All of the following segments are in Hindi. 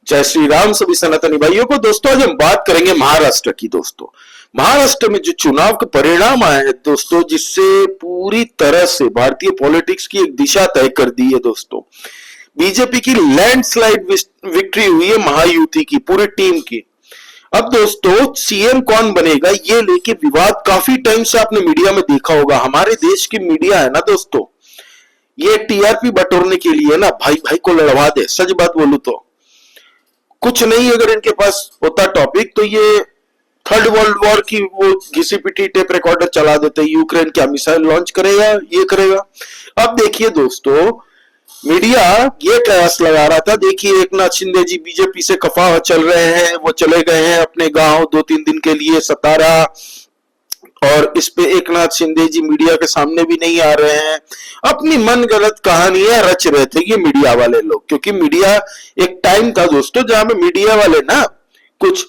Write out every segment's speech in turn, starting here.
जय श्री राम सभी सनातनी भाइयों को। दोस्तों आज हम बात करेंगे महाराष्ट्र की। दोस्तों महाराष्ट्र में जो चुनाव के परिणाम आए हैं दोस्तों, जिससे पूरी तरह से भारतीय पॉलिटिक्स की एक दिशा तय कर दी है। दोस्तों बीजेपी की लैंडस्लाइड विक्ट्री हुई है महायुति की पूरी टीम की। अब दोस्तों सीएम कौन बनेगा ये लेके विवाद काफी टाइम से आपने मीडिया में देखा होगा। हमारे देश की मीडिया है ना दोस्तों, ये टीआरपी बटोरने के लिए ना भाई भाई को लड़वा दे। सच बात बोलूं तो कुछ नहीं, अगर इनके पास होता टॉपिक तो ये थर्ड वर्ल्ड वॉर की वो घिसी पिटी टेप रिकॉर्डर चला देते। यूक्रेन क्या मिसाइल लॉन्च करेगा, ये करेगा। अब देखिए दोस्तों, मीडिया ये कयास लगा रहा था, देखिए एकनाथ शिंदे जी बीजेपी से खफा चल रहे हैं, वो चले गए हैं अपने गांव 2-3 दिन के लिए सतारा, और इस पे एकनाथ शिंदे जी मीडिया के सामने भी नहीं आ रहे हैं। अपनी मन गलत कहानियां रच रहे थे ये मीडिया वाले लोग, क्योंकि मीडिया एक टाइम था दोस्तों जहां पे मीडिया वाले ना कुछ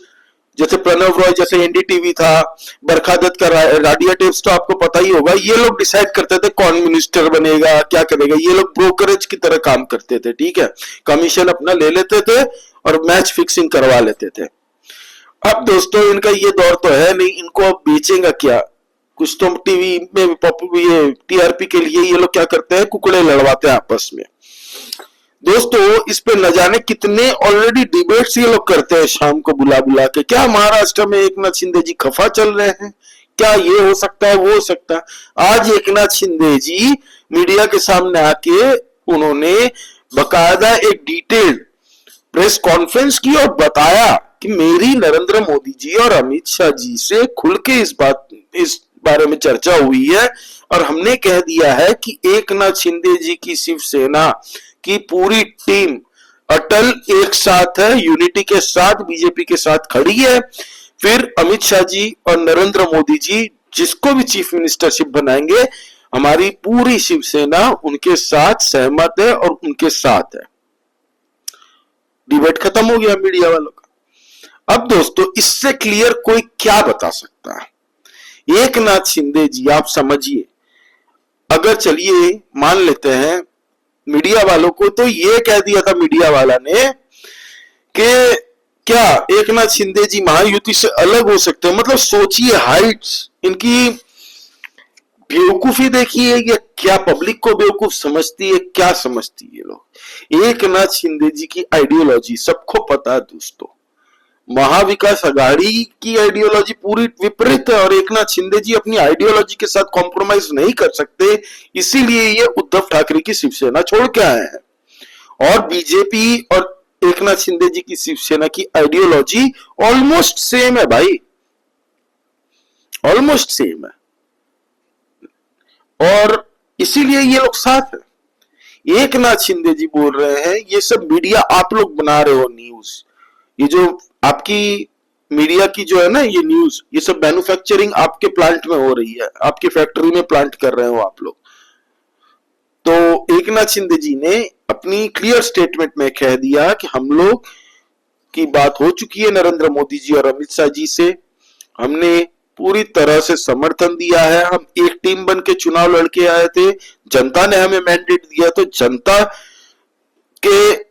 जैसे प्रणव रॉय जैसे एनडीटीवी था, बरखा दत्त का राडियो टेप्स तो आपको पता ही होगा, ये लोग डिसाइड करते थे कौन मिनिस्टर बनेगा क्या करेगा। ये लोग ब्रोकरेज की तरह काम करते थे, ठीक है, कमीशन अपना ले लेते थे और मैच फिक्सिंग करवा लेते थे। अब दोस्तों इनका ये दौर तो है नहीं, इनको अब बेचेगा क्या। कुछ तो टीवी में ये टीआरपी के लिए ये लोग क्या करते हैं, कुकड़े लड़वाते हैं आपस में। दोस्तों इस पे न जाने कितने ऑलरेडी डिबेट्स ये लोग करते हैं शाम को बुला बुला के। क्या महाराष्ट्र में एकनाथ शिंदे जी खफा चल रहे हैं, क्या ये हो सकता है वो हो सकता है। आज एकनाथ शिंदे जी मीडिया के सामने आके उन्होंने बकायदा एक डिटेल्ड प्रेस कॉन्फ्रेंस की और बताया कि मेरी नरेंद्र मोदी जी और अमित शाह जी से खुल के इस बारे में चर्चा हुई है, और हमने कह दिया है कि एकनाथ शिंदे जी की शिवसेना की पूरी टीम अटल एक साथ है, यूनिटी के साथ बीजेपी के साथ खड़ी है। फिर अमित शाह जी और नरेंद्र मोदी जी जिसको भी चीफ मिनिस्टरशिप बनाएंगे, हमारी पूरी शिवसेना उनके साथ सहमत है और उनके साथ है। डिबेट खत्म हो गया मीडिया वालों का। अब दोस्तों इससे क्लियर कोई क्या बता सकता है। एकनाथ शिंदे जी आप समझिए, अगर चलिए मान लेते हैं मीडिया वालों को, तो ये कह दिया था मीडिया वाला ने कि क्या एकनाथ शिंदे जी महायुति से अलग हो सकते हैं। मतलब सोचिए हाइट्स इनकी, बेवकूफी देखिए, ये क्या पब्लिक को बेवकूफ समझती है, क्या समझती है लोग। एकनाथ शिंदे जी की आइडियोलॉजी सबको पता है दोस्तों, महाविकास आघाड़ी की आइडियोलॉजी पूरी विपरीत है, और एकनाथ शिंदे जी अपनी आइडियोलॉजी के साथ कॉम्प्रोमाइज नहीं कर सकते, इसीलिए ये उद्धव ठाकरे की शिवसेना छोड़ के आए हैं। और बीजेपी और एकनाथ शिंदे जी की शिवसेना की आइडियोलॉजी ऑलमोस्ट सेम है भाई, ऑलमोस्ट सेम है, और इसीलिए ये लोग साथ है। एकनाथ शिंदे जी बोल रहे हैं ये सब मीडिया आप लोग बना रहे हो न्यूज, ये जो आपकी मीडिया की जो है ना ये न्यूज, ये सब मैन्युफैक्चरिंग आपके प्लांट में हो रही है, आपकी फैक्ट्री में प्लांट कर रहे हो आप लोग। तो एकनाथ शिंदे जी ने अपनी क्लियर स्टेटमेंट में कह दिया कि हम लोग की बात हो चुकी है नरेंद्र मोदी जी और अमित शाह जी से, हमने पूरी तरह से समर्थन दिया है, हम एक टीम बन के चुनाव लड़के आए थे, जनता ने हमें मैंडेट दिया, तो जनता के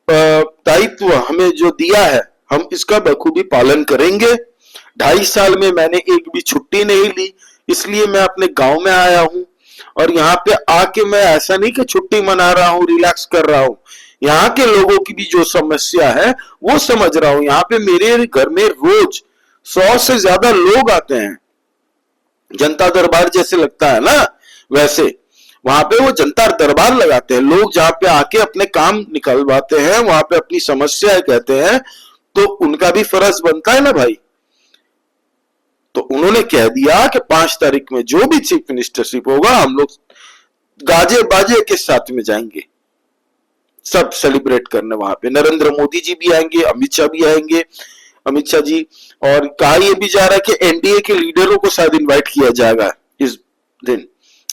दायित्व हमें जो दिया है हम इसका बखूबी पालन करेंगे। 2.5 साल में मैंने एक भी छुट्टी नहीं ली, इसलिए मैं अपने गांव में आया हूं, और यहाँ पे आके मैं ऐसा नहीं कि छुट्टी मना रहा हूं, रिलैक्स कर रहा हूं, यहाँ के लोगों की भी जो समस्या है वो समझ रहा हूं। यहाँ पे मेरे घर में रोज 100 से ज्यादा लोग आते हैं, जनता दरबार जैसे लगता है ना वैसे वहां पे वो जनता दरबार लगाते हैं लोग, जहां पे आके अपने काम निकलवाते हैं, वहां पे अपनी समस्याएं कहते हैं, तो उनका भी फर्ज बनता है ना भाई। तो उन्होंने कह दिया कि 5 तारीख में जो भी चीफ मिनिस्टरशिप होगा हम लोग गाजे बाजे के साथ में जाएंगे सब सेलिब्रेट करने। वहां पे नरेंद्र मोदी जी भी आएंगे, अमित शाह भी आएंगे, अमित शाह जी, और कहा यह भी जा रहा है कि एनडीए के लीडरों को शायद इनवाइट किया जाएगा इस दिन,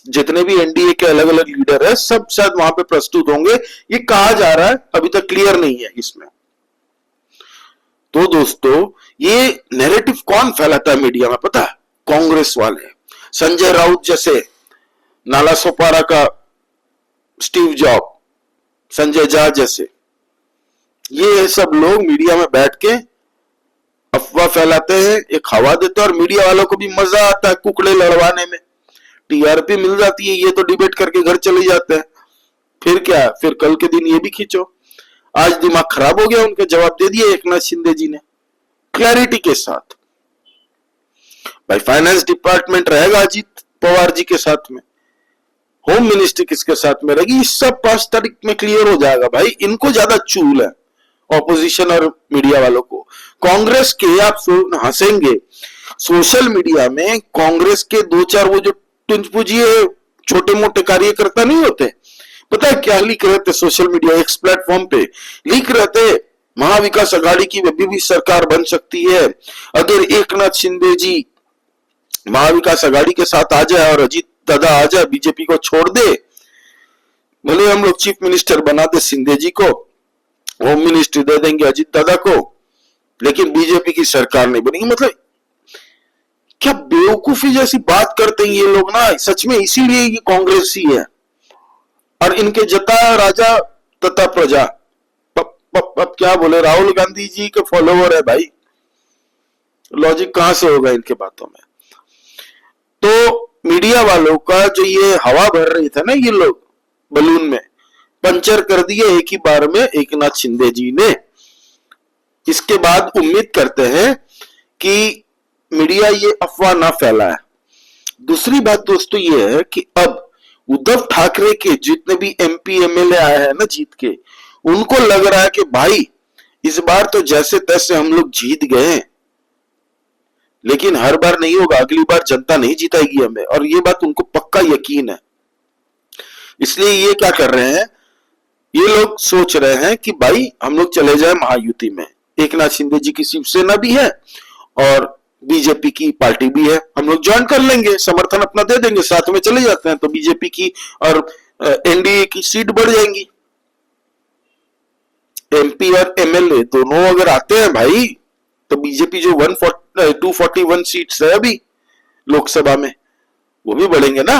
जितने भी एनडीए के अलग अलग लीडर है सब शायद वहां पे प्रस्तुत होंगे, ये कहा जा रहा है, अभी तक क्लियर नहीं है इसमें। तो दोस्तों ये नैरेटिव कौन फैलाता है मीडिया में पता है, कांग्रेस वाले, संजय राउत जैसे, नाला सोपारा का स्टीव जॉब, संजय झा जैसे, ये सब लोग मीडिया में बैठ के अफवाह फैलाते हैं, एक हवा देते हैं, और मीडिया वालों को भी मजा आता है कुकड़े लड़वाने में, टीआरपी मिल जाती है, ये तो डिबेट करके घर चले जाते हैं। फिर क्या, फिर कल के दिन ये भी खींचो। आज दिमाग खराब हो गया, उनके जवाब दे दिए एकनाथ शिंदे जी ने क्लैरिटी के साथ। भाई फाइनेंस डिपार्टमेंट रहेगा अजीत पवार जी के साथ में, होम मिनिस्ट्री किसके साथ में रहेगी, इस सब 5 तारीख में क्लियर हो जाएगा। भाई इनको ज्यादा चूल है ऑपोजिशन और मीडिया वालों को। कांग्रेस के आप हंसेंगे, सोशल मीडिया में कांग्रेस के 2-4 वो जो टुंजपुजिए छोटे मोटे कार्यकर्ता नहीं होते, पता है क्या लिख रहे थे सोशल मीडिया एक्स प्लेटफॉर्म पे, लिख रहे थे महाविकास आघाड़ी की अभी भी सरकार बन सकती है अगर एकनाथ शिंदे जी महाविकास आघाड़ी के साथ आ जाए और अजीत दादा आ जाए, बीजेपी को छोड़ दे, भले हम लोग चीफ मिनिस्टर बना दे शिंदे जी को, होम मिनिस्ट्री दे देंगे अजीत दादा को, लेकिन बीजेपी की सरकार नहीं बनेगी। मतलब क्या बेवकूफी जैसी बात करते हैं ये लोग ना, सच में इसीलिए ये कांग्रेस ही है। और इनके जता राजा तथा प्रजा, अब क्या बोले, राहुल गांधी जी के फॉलोवर है भाई, लॉजिक कहां से होगा इनके बातों में। तो मीडिया वालों का जो ये हवा भर रही था ना ये लोग बलून में, पंचर कर दिए एक ही बार में एकनाथ शिंदे जी ने। इसके बाद उम्मीद करते हैं कि मीडिया ये अफवाह ना फैलाए। दूसरी बात दोस्तों ये है कि अब उद्धव ठाकरे के जितने भी एमपी एमएलए आए हैं ना जीत के, उनको लग रहा है कि भाई इस बार तो जैसे तैसे हम लोग जीत गए, लेकिन हर बार नहीं होगा, अगली बार जनता नहीं जिताएगी हमें, और ये बात उनको पक्का यकीन है। इसलिए ये क्या कर रहे हैं, ये लोग सोच रहे हैं कि भाई हम लोग चले जाए महायुति में, एकनाथ शिंदे जी की शिवसेना भी है और बीजेपी की पार्टी भी है, हम लोग ज्वाइन कर लेंगे, समर्थन अपना दे देंगे, साथ में चले जाते हैं, तो बीजेपी की और एनडीए की सीट बढ़ जाएंगी। एमपी और एमएलए दोनों अगर आते हैं भाई, तो बीजेपी जो 241 सीट्स है अभी लोकसभा में, वो भी बढ़ेंगे ना,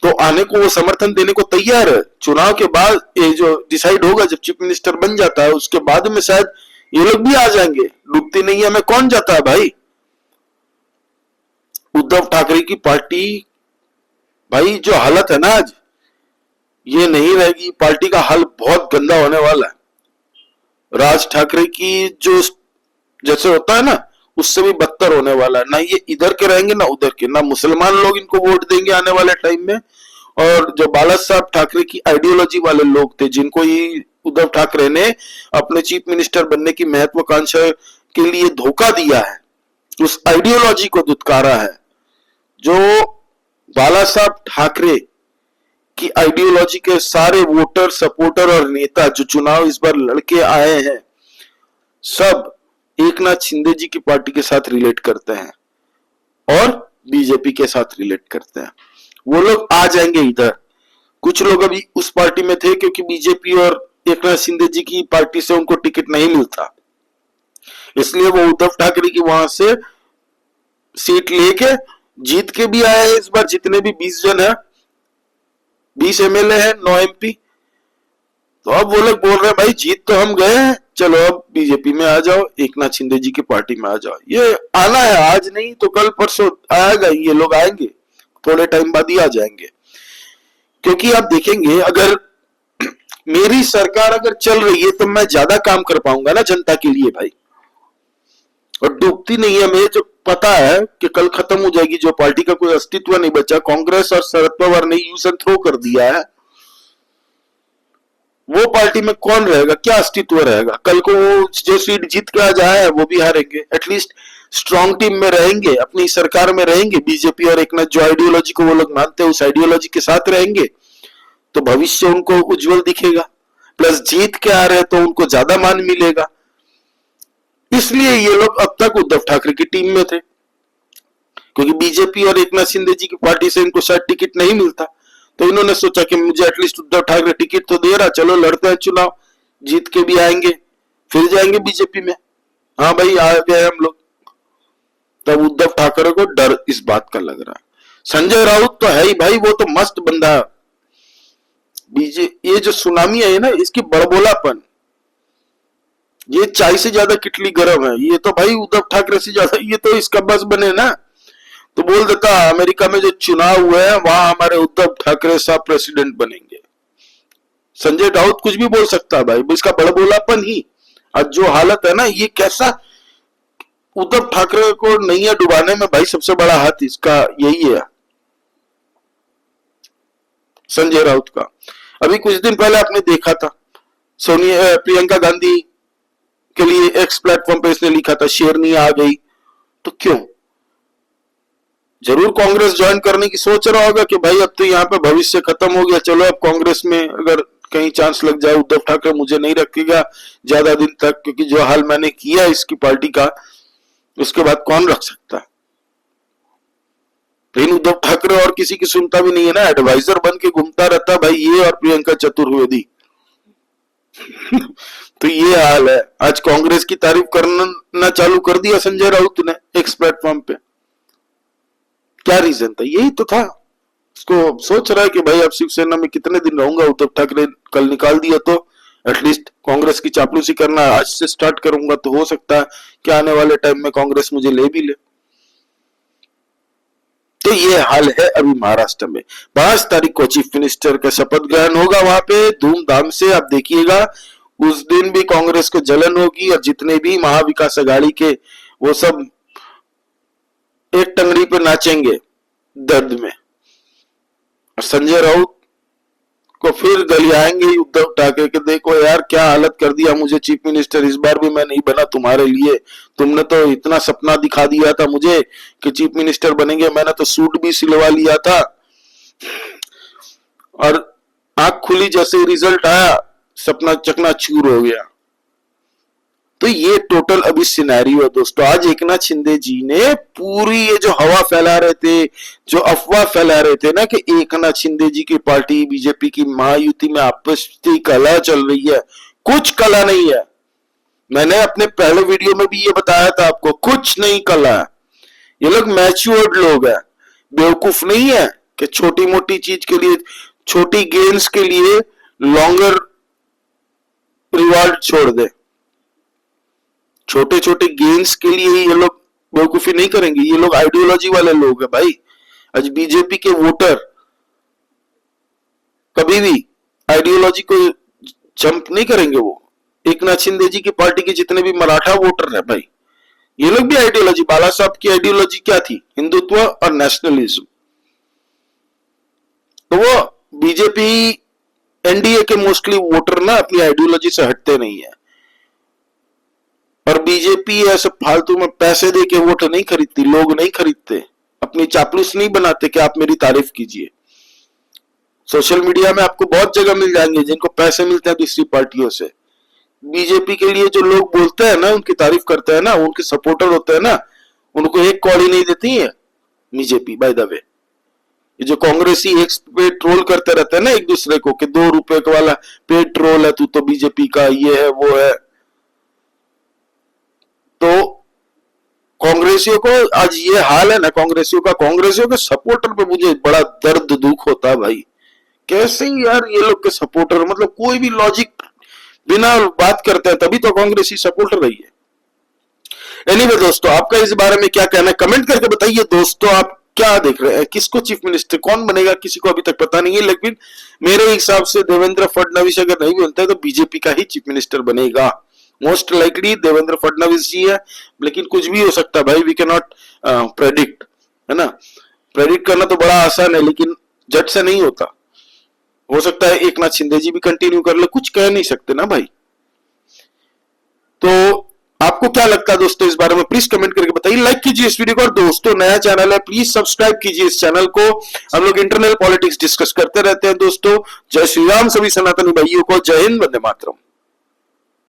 तो आने को वो समर्थन देने को तैयार है। चुनाव के बाद ये जो डिसाइड होगा, जब चीफ मिनिस्टर बन जाता है उसके बाद में शायद ये लोग भी आ जाएंगे। डूबती नहीं है में कौन जाता है भाई। उद्धव ठाकरे की पार्टी भाई जो हालत है ना आज, ये नहीं रहेगी, पार्टी का हाल बहुत गंदा होने वाला है। राज ठाकरे की जो जैसे होता है ना, उससे भी बदतर होने वाला है। ना ये इधर के रहेंगे ना उधर के, ना मुसलमान लोग इनको वोट देंगे आने वाले टाइम में, और जो बाला साहब ठाकरे की आइडियोलॉजी वाले लोग थे, जिनको ये उद्धव ठाकरे ने अपने चीफ मिनिस्टर बनने की महत्वाकांक्षा के लिए धोखा दिया है, उस आइडियोलॉजी को दुत्कारा है। जो बाला साहब ठाकरे की आइडियोलॉजी के सारे वोटर, सपोर्टर और नेता जो चुनाव इस बार लड़के आए हैं, सब एकनाथ शिंदे जी की पार्टी के साथ रिलेट करते हैं और बीजेपी के साथ रिलेट करते हैं। वो लोग आ जाएंगे इधर। कुछ लोग अभी उस पार्टी में थे क्योंकि बीजेपी और एकनाथ शिंदे जी की पार्टी से उनको टिकट नहीं मिलता, इसलिए वो उद्धव ठाकरे की वहां से सीट लेके जीत के भी आए हैं। इस बार जितने भी 20 जन है, 20 एमएलए है, 9 एमपी, तो अब वो लोग बोल रहे हैं भाई जीत तो हम गए हैं, चलो अब बीजेपी में आ जाओ, एकनाथ शिंदे जी की पार्टी में आ जाओ। ये आना है, आज नहीं तो कल परसों आएगा, ये लोग आएंगे, थोड़े टाइम बाद ही आ जाएंगे। क्योंकि आप देखेंगे अगर मेरी सरकार अगर चल रही है तो मैं ज्यादा काम कर पाऊंगा ना जनता के लिए भाई, और डूबती नहीं है। मुझे जो पता है कि कल खत्म हो जाएगी, जो पार्टी का कोई अस्तित्व नहीं बचा, कांग्रेस और शरद पवार ने यूज एंड थ्रो कर दिया है, वो पार्टी में कौन रहेगा, क्या अस्तित्व रहेगा। कल को जो सीट जीत के आ जाए वो भी हारेंगे, एटलीस्ट स्ट्रॉन्ग टीम में रहेंगे, अपनी सरकार में रहेंगे। बीजेपी और एकनाथ जो आइडियोलॉजी को वो लोग मानते हैं उस आइडियोलॉजी के साथ रहेंगे, तो भविष्य उनको उज्जवल दिखेगा। प्लस जीत के आ रहे तो उनको ज्यादा मान मिलेगा। इसलिए ये लोग अब तक उद्धव ठाकरे की टीम में थे, क्योंकि बीजेपी और एकनाथ शिंदे जी की पार्टी से इनको शायद टिकट नहीं मिलता, तो इन्होंने सोचा कि मुझे एटलीस्ट उद्धव ठाकरे टिकट तो दे रहा, चलो लड़ते हैं चुनाव, जीत के भी आएंगे, फिर जाएंगे बीजेपी में। हाँ भाई आ गए हम लोग। तब उद्धव ठाकरे को डर इस बात का लग रहा है। संजय राउत तो है ही भाई, वो तो मस्त बंदा है। ये जो सुनामी है ना, इसकी बड़बोलापन, ये चाय से ज्यादा किटली गर्म है, ये तो भाई उद्धव ठाकरे से ज्यादा, ये तो इसका बस बने ना तो बोल देता अमेरिका में जो चुनाव हुए हैं वहां हमारे उद्धव ठाकरे साहब प्रेसिडेंट बनेंगे। संजय राउत कुछ भी बोल सकता है भाई, इसका बड़बोलापन ही। आज जो हालत है ना, ये कैसा उद्धव ठाकरे को नैया डुबाने में भाई सबसे बड़ा हाथ इसका यही है, संजय राउत का। अभी कुछ दिन पहले आपने देखा था सोनिया प्रियंका गांधी के लिए एक्स प्लेटफॉर्म पे इसने लिखा था शेरनी आ गई, तो क्यों? जरूर कांग्रेस ज्वाइन करने की सोच रहा होगा कि भाई अब तो यहाँ पे भविष्य खत्म हो गया, चलो अब कांग्रेस में अगर कहीं चांस लग जाए, उद्धव ठाकरे मुझे नहीं रखेगा ज्यादा दिन तक, क्योंकि जो हाल मैंने किया इसकी पार्टी का, उसके बाद कौन रख सकता है। लेकिन उद्धव ठाकरे और किसी की सुनता भी नहीं है ना, एडवाइजर बन के घूमता रहता भाई ये और प्रियंका चतुर्वेदी। तो ये हाल है। आज कांग्रेस की तारीफ करना चालू कर दिया संजय राउत ने एक्स प्लेटफॉर्म पे। क्या रीजन था? यही तो था। उसको सोच रहा है कि भाई अब शिवसेना में कितने दिन रहूंगा, उद्धव ठाकरे कल निकाल दिया तो एटलीस्ट कांग्रेस की चापलूसी करना आज से स्टार्ट करूंगा तो हो सकता है कि आने वाले टाइम में कांग्रेस मुझे ले भी ले। तो ये हाल है अभी महाराष्ट्र में। 5 तारीख को चीफ मिनिस्टर का शपथ ग्रहण होगा वहां पे धूमधाम से, आप देखिएगा। उस दिन भी कांग्रेस को जलन होगी और जितने भी महाविकास अघाड़ी के वो सब एक टंगड़ी पे नाचेंगे दर्द में। और संजय राउत को फिर गलियाएंगे उद्धव ठाकरे के, देखो यार क्या हालत कर दिया मुझे चीफ मिनिस्टर, इस बार भी मैं नहीं बना तुम्हारे लिए, तुमने तो इतना सपना दिखा दिया था मुझे कि चीफ मिनिस्टर बनेंगे, मैंने तो सूट भी सिलवा लिया था और आंख खुली जैसे रिजल्ट आया सपना चकनाचूर हो गया। तो ये टोटल अभी सिनेरियो है दोस्तों। आज एकनाथ शिंदे जी ने पूरी ये जो हवा फैला रहे थे, जो अफवाह फैला रहे थे ना कि एकनाथ शिंदे जी की पार्टी बीजेपी की महायुति में आपसी कला चल रही है, कुछ कला नहीं है। मैंने अपने पहले वीडियो में भी ये बताया था आपको, कुछ नहीं कला है। ये लोग मैच्योर्ड लोग हैं, बेवकूफ नहीं है कि छोटी मोटी चीज के लिए, छोटी गेम्स के लिए लॉन्गर रिवॉर्ड छोड़ दे। छोटे छोटे गेम्स के लिए ही ये लोग बेवकूफी नहीं करेंगे। ये लोग आइडियोलॉजी वाले लोग हैं भाई। आज बीजेपी के वोटर कभी भी आइडियोलॉजी को जंप नहीं करेंगे। वो एकनाथ शिंदे जी की पार्टी के जितने भी मराठा वोटर हैं भाई, ये लोग भी आइडियोलॉजी, बाला साहब की आइडियोलॉजी क्या थी? हिंदुत्व और नेशनलिज्म। तो वो बीजेपी एनडीए के मोस्टली वोटर ना अपनी आइडियोलॉजी से हटते नहीं है। और बीजेपी ऐसे फालतू में पैसे दे के वोट नहीं खरीदती, लोग नहीं खरीदते, अपनी चापलूस नहीं बनाते कि आप मेरी तारीफ कीजिए। सोशल मीडिया में आपको बहुत जगह मिल जाएंगे जिनको पैसे मिलते हैं दूसरी पार्टियों से। बीजेपी के लिए जो लोग बोलते हैं ना, उनकी तारीफ करते हैं ना, उनके सपोर्टर होते हैं ना, उनको एक कौड़ी नहीं देती है बीजेपी। बाय द वे, ये जो कांग्रेसी एक पे ट्रोल करते रहते हैं ना एक दूसरे को कि 2 रुपए वाला पेड ट्रोल है, तू तो बीजेपी का ये है वो है। तो कांग्रेसियों को आज ये हाल है ना, कांग्रेसियों के सपोर्टर पे मुझे बड़ा दर्द दुख होता है भाई। कैसे यार ये लोग के सपोर्टर, मतलब कोई भी लॉजिक बिना बात करते हैं तभी तो कांग्रेसी सपोर्टर रही है। एनीवे दोस्तों, आपका इस बारे में क्या कहना है कमेंट करके बताइए। दोस्तों आप क्या देख रहे हैं, किसको चीफ मिनिस्टर कौन बनेगा, किसी को अभी तक पता नहीं है, लेकिन मेरे हिसाब से देवेंद्र फडणवीस अगर नहीं बनता है तो बीजेपी का ही चीफ मिनिस्टर बनेगा। मोस्ट लाइकली देवेंद्र फडणवीस जी है, लेकिन कुछ भी हो सकता है भाई। वी कैन नॉट प्रेडिक्ट, है ना। प्रेडिक्ट करना तो बड़ा आसान है लेकिन झट से नहीं होता। हो सकता है एकनाथ शिंदे जी भी कंटिन्यू कर ले, कुछ कह नहीं सकते ना भाई। तो आपको क्या लगता है दोस्तों इस बारे में, प्लीज कमेंट करके बताइए। लाइक कीजिए इस वीडियो को, और दोस्तों नया चैनल है प्लीज सब्सक्राइब कीजिए इस चैनल को। हम लोग इंटरनल पॉलिटिक्स डिस्कस करते रहते हैं दोस्तों। जय श्री राम सभी सनातनी भाइयों को। जय हिंद, वंदे मातरम।